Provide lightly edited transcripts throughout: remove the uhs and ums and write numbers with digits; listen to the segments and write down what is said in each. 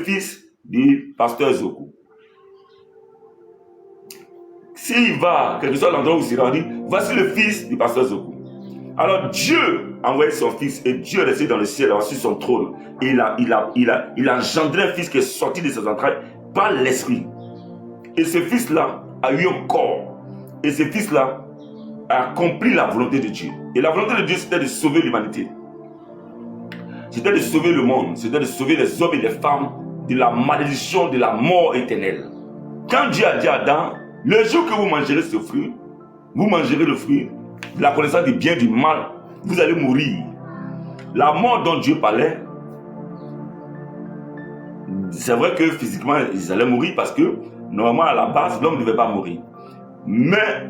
fils du pasteur Zoku. S'il va, quel que soit l'endroit où il sera, dit, voici le fils du pasteur Zoku. Alors Dieu a envoyé son fils et Dieu est resté dans le ciel, sur son trône. Et il a engendré un fils qui est sorti de ses entrailles par l'esprit. Et ce fils-là a eu un corps. Et ce fils-là a accompli la volonté de Dieu. Et la volonté de Dieu, c'était de sauver l'humanité. C'était de sauver le monde. C'était de sauver les hommes et les femmes de la malédiction, de la mort éternelle. Quand Dieu a dit à Adam, le jour que vous mangerez ce fruit, vous mangerez le fruit de la connaissance du bien et du mal, vous allez mourir. La mort dont Dieu parlait, c'est vrai que physiquement, ils allaient mourir parce que, normalement, à la base, l'homme ne devait pas mourir. Mais,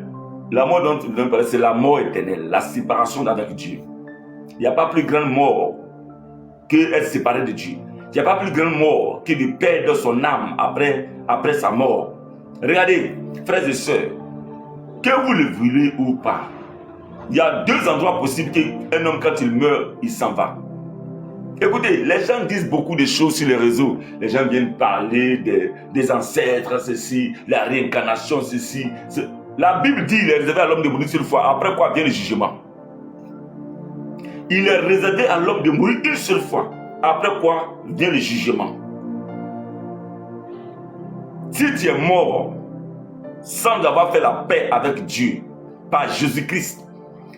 la mort dont il parlait, c'est la mort éternelle, la séparation d'avec Dieu. Il n'y a pas plus grande mort que être séparé de Dieu. Il n'y a pas plus grande mort que de perdre son âme après sa mort. Regardez, frères et sœurs, que vous le voulez ou pas, il y a deux endroits possibles qu'un homme, quand il meurt, il s'en va. Écoutez, les gens disent beaucoup de choses sur les réseaux. Les gens viennent parler des ancêtres, ceci, la réincarnation, ceci. La Bible dit qu'il est réservé à l'homme de mourir une seule fois. Après quoi vient le jugement. Il est réservé à l'homme de mourir une seule fois. Après quoi vient le jugement. Si tu es mort sans avoir fait la paix avec Dieu par Jésus-Christ,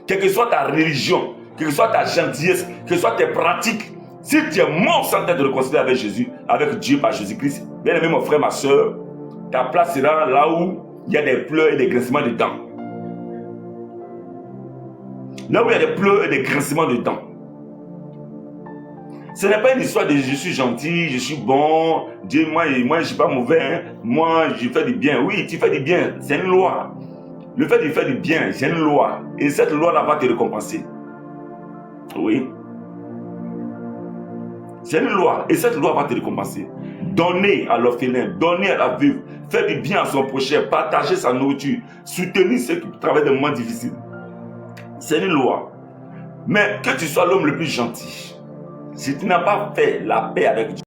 quelle que soit ta religion, quelle que soit ta gentillesse, quelles que soient tes pratiques, si tu es mort sans t'être réconcilié avec Jésus, avec Dieu par Jésus-Christ, bien aimé mon frère, ma soeur, ta place sera là où il y a des pleurs et des grincements de dents. Là où il y a des pleurs et des grincements de dents. Ce n'est pas une histoire de je suis gentil, je suis bon, Dieu, moi je ne suis pas mauvais, hein. Moi je fais du bien. Oui, tu fais du bien, c'est une loi. Le fait de faire du bien, c'est une loi. Et cette loi-là va te récompenser. Oui. C'est une loi. Et cette loi va te récompenser. Donner à l'orphelin, donner à la veuve, faire du bien à son prochain, partager sa nourriture, soutenir ceux qui travaillent des moments difficiles. C'est une loi. Mais que tu sois l'homme le plus gentil, si tu n'as pas fait la paix avec Dieu,